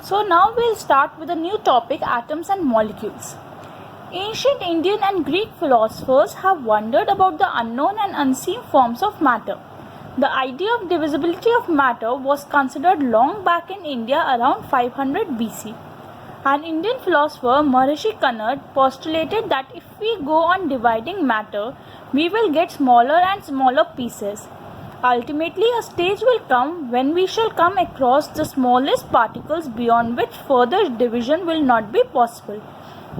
So now we'll start with a new topic, atoms and molecules. Ancient Indian and Greek philosophers have wondered about the unknown and unseen forms of matter. The idea of divisibility of matter was considered long back in India around 500 BC. An Indian philosopher, Maharishi Kannad, postulated that if we go on dividing matter, we will get smaller and smaller pieces. Ultimately, a stage will come when we shall come across the smallest particles beyond which further division will not be possible.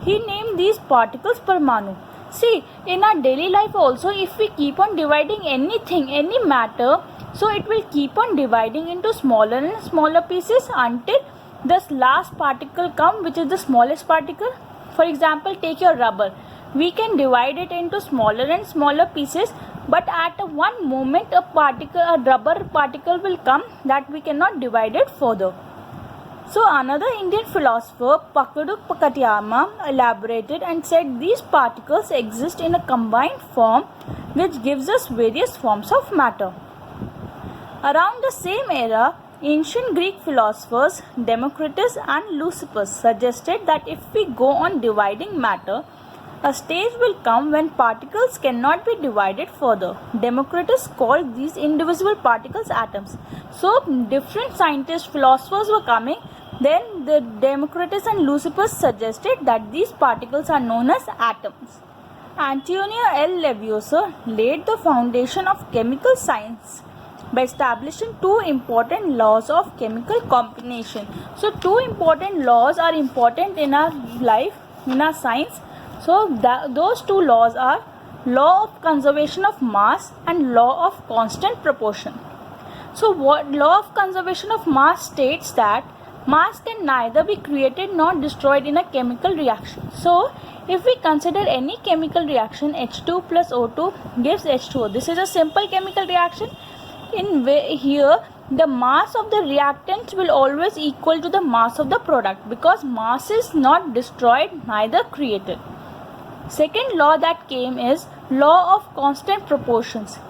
He named these particles Parmanu. See, in our daily life also, if we keep on dividing anything, any matter, so it will keep on dividing into smaller and smaller pieces until this last particle come, which is the smallest particle. For example, take your rubber. We can divide it into smaller and smaller pieces, but at one moment a rubber particle will come that we cannot divide it further. So another Indian philosopher, Pakadu Pakatiyama, elaborated and said these particles exist in a combined form which gives us various forms of matter. Around the same era, ancient Greek philosophers Democritus and Leucippus suggested that if we go on dividing matter, a stage will come when particles cannot be divided further. Democritus called these indivisible particles atoms. So different scientists, philosophers were coming. Then the Democritus and Leucippus suggested that these particles are known as atoms. Antonio L. Lavoisier laid the foundation of chemical science by establishing two important laws of chemical combination. So two important laws are important in our life, in our science. So those two laws are law of conservation of mass and law of constant proportion. So what law of conservation of mass states that mass can neither be created nor destroyed in a chemical reaction. So if we consider any chemical reaction, H2 plus O2 gives H2O. This is a simple chemical reaction. Here the mass of the reactant will always equal to the mass of the product because mass is not destroyed, neither created. Second law that came is law of constant proportions.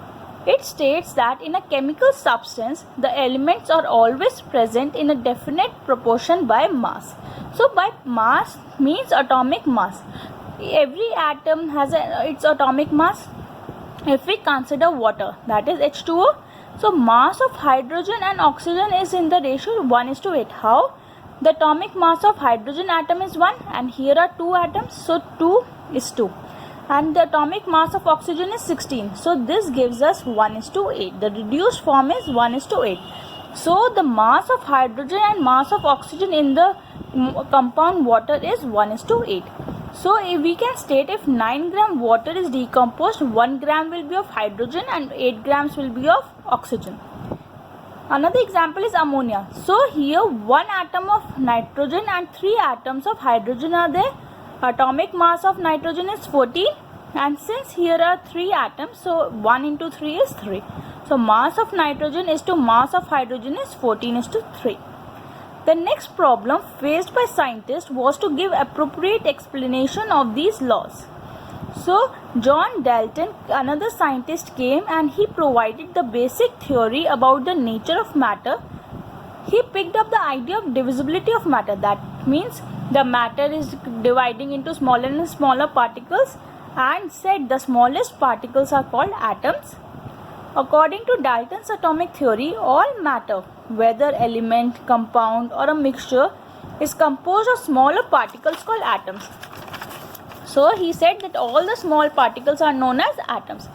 It states that in a chemical substance, the elements are always present in a definite proportion by mass. So by mass means atomic mass. Every atom has its atomic mass. If we consider water, that is H2O, so mass of hydrogen and oxygen is in the ratio 1:8. How? The atomic mass of hydrogen atom is 1 and here are 2 atoms, so 2:2. And the atomic mass of oxygen is 16. So this gives us 1:8. The reduced form is 1:8. So the mass of hydrogen and mass of oxygen in the compound water is 1:8. So if we can state if 9 gram water is decomposed, 1 gram will be of hydrogen and 8 grams will be of oxygen. Another example is ammonia. So here 1 atom of nitrogen and 3 atoms of hydrogen are there. Atomic mass of nitrogen is 14 and since here are 3 atoms, so 1 into 3 is 3. So mass of nitrogen is to mass of hydrogen is 14:3. The next problem faced by scientists was to give appropriate explanation of these laws. So John Dalton, another scientist, came and he provided the basic theory about the nature of matter. He picked up the idea of divisibility of matter. That means the matter is dividing into smaller and smaller particles and said the smallest particles are called atoms. According to Dalton's atomic theory, all matter, whether element, compound or a mixture, is composed of smaller particles called atoms. So he said that all the small particles are known as atoms.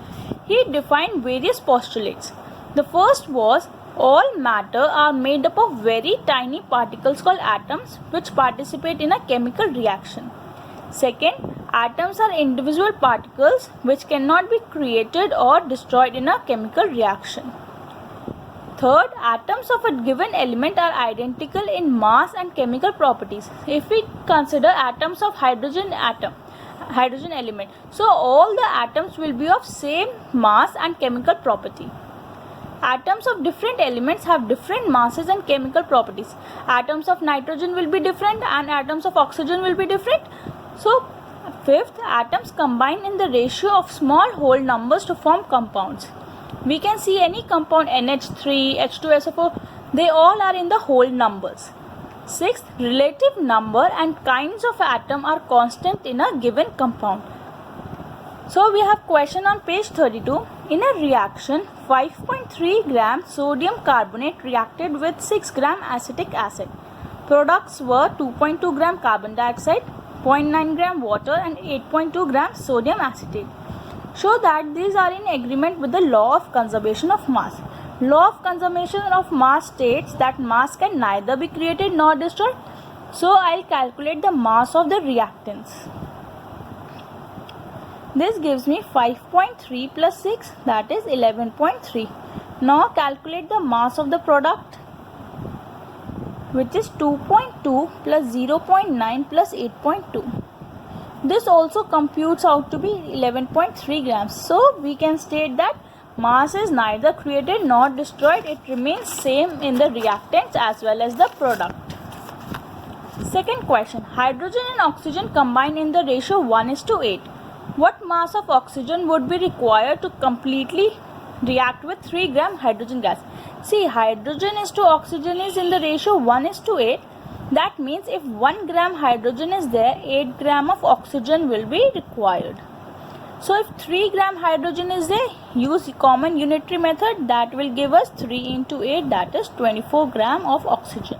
He defined various postulates. The first was all matter are made up of very tiny particles called atoms which participate in a chemical reaction. Second, atoms are indivisible particles which cannot be created or destroyed in a chemical reaction. Third, atoms of a given element are identical in mass and chemical properties. If we consider atoms of hydrogen element, so all the atoms will be of same mass and chemical property. Atoms of different elements have different masses and chemical properties. Atoms of nitrogen will be different and atoms of oxygen will be different. So fifth, atoms combine in the ratio of small whole numbers to form compounds. We can see any compound NH3, H2SO4, they all are in the whole numbers. Sixth, relative number and kinds of atom are constant in a given compound. So we have question on page 32. In a reaction, 5.3 gram sodium carbonate reacted with 6 gram acetic acid. Products were 2.2 gram carbon dioxide, 0.9 gram water and 8.2 gram sodium acetate. Show that these are in agreement with the law of conservation of mass. Law of conservation of mass states that mass can neither be created nor destroyed. So I'll calculate the mass of the reactants. This gives me 5.3 plus 6, that is 11.3. Now calculate the mass of the product, which is 2.2 plus 0.9 plus 8.2. This also computes out to be 11.3 grams. So we can state that mass is neither created nor destroyed. It remains same in the reactants as well as the product. Second question. Hydrogen and oxygen combine in the ratio 1:8. What mass of oxygen would be required to completely react with 3 gram hydrogen gas? See, hydrogen is to oxygen is in the ratio 1:8. That means if 1 gram hydrogen is there, 8 gram of oxygen will be required. So if 3 gram hydrogen is there, use common unitary method. That will give us 3 into 8, that is 24 gram of oxygen.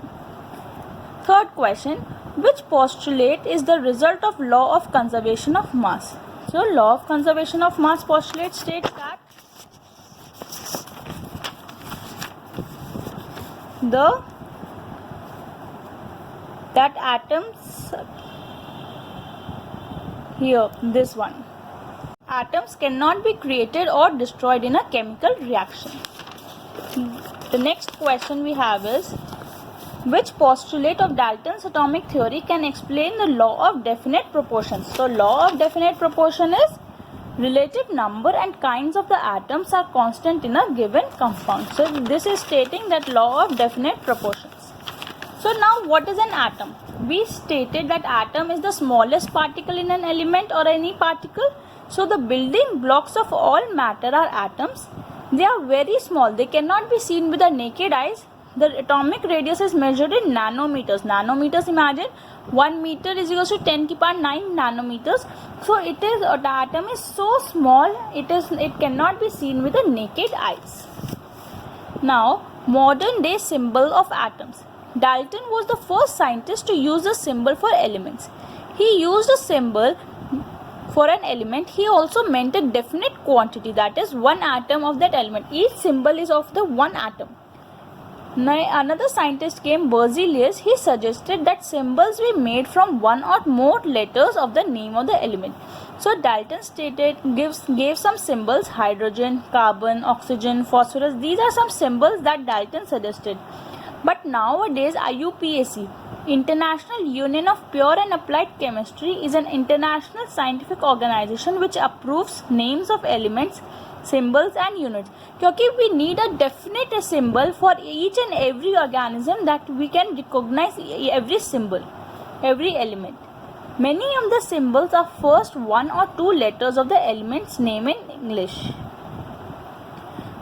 Third question. Which postulate is the result of law of conservation of mass? So law of conservation of mass postulate states that atoms, here this one, atoms cannot be created or destroyed in a chemical reaction. The next question we have is, which postulate of Dalton's atomic theory can explain the law of definite proportions? So law of definite proportion is relative number and kinds of the atoms are constant in a given compound. So this is stating that law of definite proportions. So now what is an atom? We stated that atom is the smallest particle in an element or any particle. So the building blocks of all matter are atoms. They are very small. They cannot be seen with the naked eyes. The atomic radius is measured in nanometers. Nanometers, imagine 1 meter is equal to 10 to the power 9 nanometers. So the atom is so small, it cannot be seen with the naked eyes. Now, modern day symbol of atoms. Dalton was the first scientist to use a symbol for elements. He used a symbol for an element. He also meant a definite quantity, that is 1 atom of that element. Each symbol is of the 1 atom. Now, another scientist came, Berzelius. He suggested that symbols be made from 1 or more letters of the name of the element. So Dalton gave some symbols: hydrogen, carbon, oxygen, phosphorus. These are some symbols that Dalton suggested. But nowadays IUPAC, International Union of Pure and Applied Chemistry, is an international scientific organization which approves names of elements, symbols and units. Because we need a definite symbol for each and every organism that we can recognize every symbol, every element. Many of the symbols are first 1 or 2 letters of the element's name in English.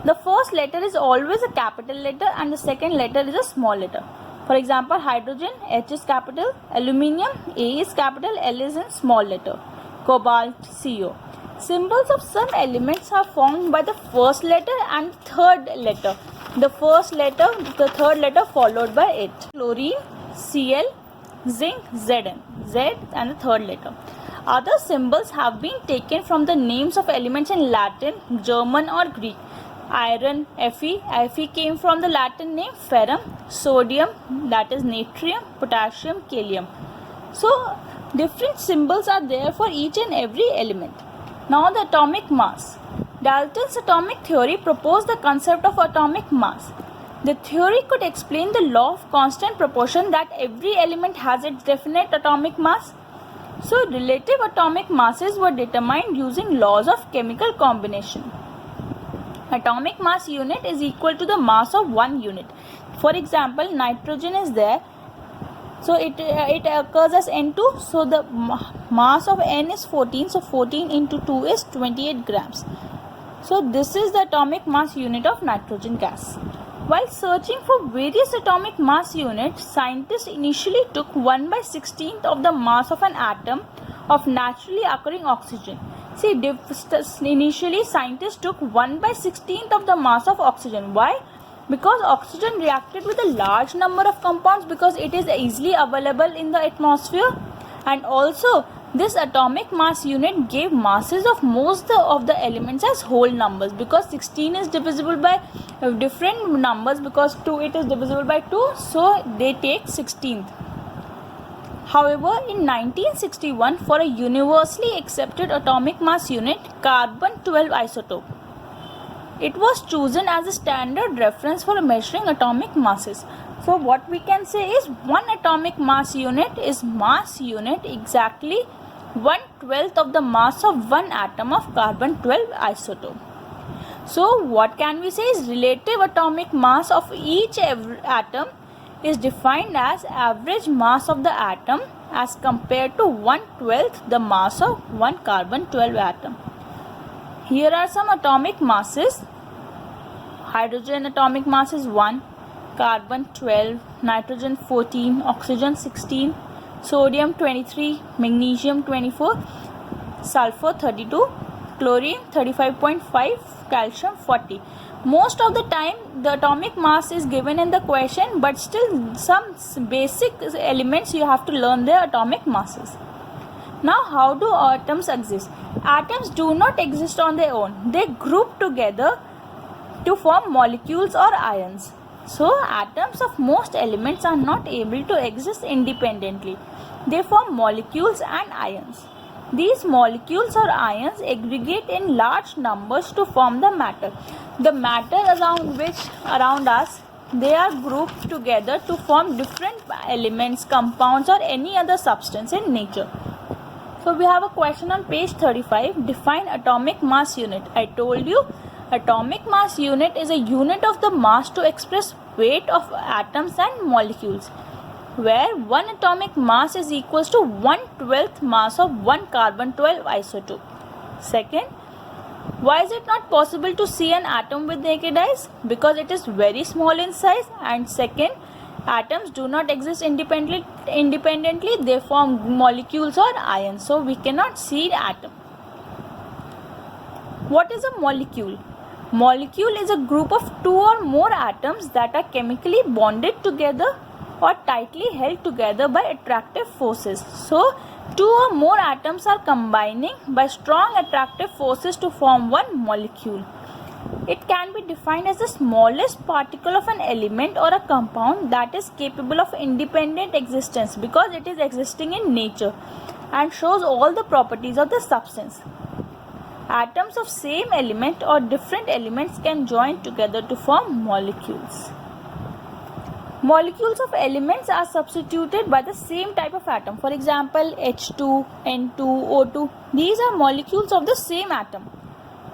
The first letter is always a capital letter and the second letter is a small letter. For example, hydrogen, H is capital, aluminium, A is capital, L is in small letter, cobalt, CO. Symbols of some elements are formed by the first letter and third letter. The first letter, the third letter followed by it. Chlorine, Cl, zinc, Zn, Z and the third letter. Other symbols have been taken from the names of elements in Latin, German or Greek. Iron, Fe. Fe came from the Latin name ferrum. Sodium, that is natrium. Potassium, kalium. So different symbols are there for each and every element. Now the atomic mass. Dalton's atomic theory proposed the concept of atomic mass. The theory could explain the law of constant proportion, that every element has its definite atomic mass. So relative atomic masses were determined using laws of chemical combination. Atomic mass unit is equal to the mass of 1 unit. For example, nitrogen is there. So it occurs as N2. So the mass of N is 14. So 14 into 2 is 28 grams. So this is the atomic mass unit of nitrogen gas. While searching for various atomic mass units, scientists initially took 1/16th of the mass of an atom of naturally occurring oxygen. See, initially scientists took 1/16th of the mass of oxygen. Why? Because oxygen reacted with a large number of compounds because it is easily available in the atmosphere, and also this atomic mass unit gave masses of most of the elements as whole numbers, because 16 is divisible by different numbers, because 2 it is divisible by 2, so they take 16th. However, in 1961, for a universally accepted atomic mass unit, carbon-12 isotope, it was chosen as a standard reference for measuring atomic masses. So what we can say is one atomic mass unit is mass unit exactly 1/12 of the mass of one atom of carbon-12 isotope. So what can we say is relative atomic mass of each atom is defined as average mass of the atom as compared to 1/12 the mass of one carbon-12 atom. Here are some atomic masses. Hydrogen atomic mass is 1, carbon 12, nitrogen 14, oxygen 16, sodium 23, magnesium 24, sulfur 32, chlorine 35.5, calcium 40. Most of the time the atomic mass is given in the question, but still some basic elements you have to learn their atomic masses. Now, how do atoms exist? Atoms do not exist on their own. They group together to form molecules or ions. So, atoms of most elements are not able to exist independently. They form molecules and ions. These molecules or ions aggregate in large numbers to form the matter. The matter around us, they are grouped together to form different elements, compounds, or any other substance in nature. So we have a question on page 35. Define atomic mass unit. I told you atomic mass unit is a unit of the mass to express weight of atoms and molecules, where one atomic mass is equals to 1/12 mass of one carbon-12 isotope. Second, why is it not possible to see an atom with naked eyes? Because it is very small in size. And second, atoms do not exist independently. They form molecules or ions, so we cannot see the atom. What is a molecule? Molecule is a group of two or more atoms that are chemically bonded together or tightly held together by attractive forces. So two or more atoms are combining by strong attractive forces to form one molecule. It can be defined as the smallest particle of an element or a compound that is capable of independent existence because it is existing in nature and shows all the properties of the substance. Atoms of same element or different elements can join together to form molecules. Molecules of elements are substituted by the same type of atom. For example, H2, N2, O2. These are molecules of the same atom.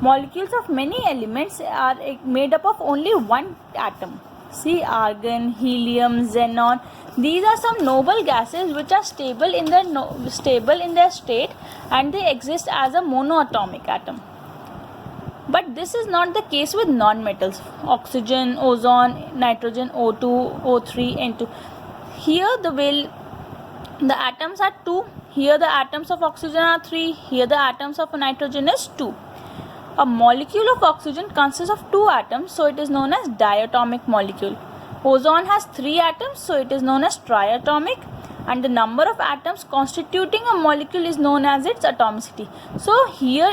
Molecules of many elements are made up of only one atom. See, argon, helium, xenon. These are some noble gases which are stable in their state, and they exist as a monoatomic atom. But this is not the case with non-metals. Oxygen, ozone, nitrogen, O2, O3, N2. Here the atoms are 2. Here the atoms of oxygen are 3. Here the atoms of nitrogen is 2. A molecule of oxygen consists of 2 atoms, so it is known as diatomic molecule. Ozone has 3 atoms, so it is known as triatomic. And the number of atoms constituting a molecule is known as its atomicity. So here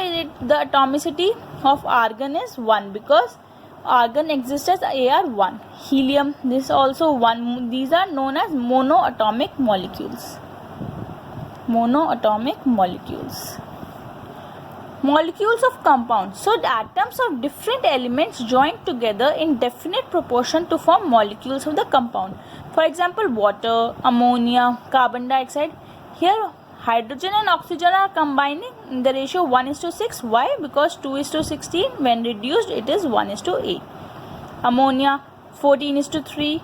the atomicity of argon is 1 because argon exists as Ar1. Helium, this also 1. These are known as monoatomic molecules. Monoatomic molecules. Molecules of compounds. So the atoms of different elements join together in definite proportion to form molecules of the compound. For example, water, ammonia, carbon dioxide. Here hydrogen and oxygen are combining in the ratio 1:6. Why? Because 2:16. When reduced, it is 1:8. Ammonia 14:3.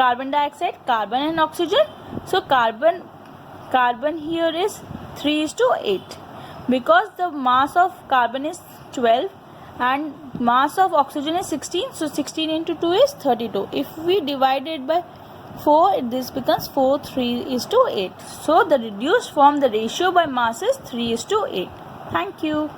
Carbon dioxide, carbon and oxygen. So carbon here is 3:8. Because the mass of carbon is 12 and mass of oxygen is 16, so 16 into 2 is 32. If we divide it by 4, this becomes 4:3:8. So the reduced form, the ratio by mass is 3:8. Thank you.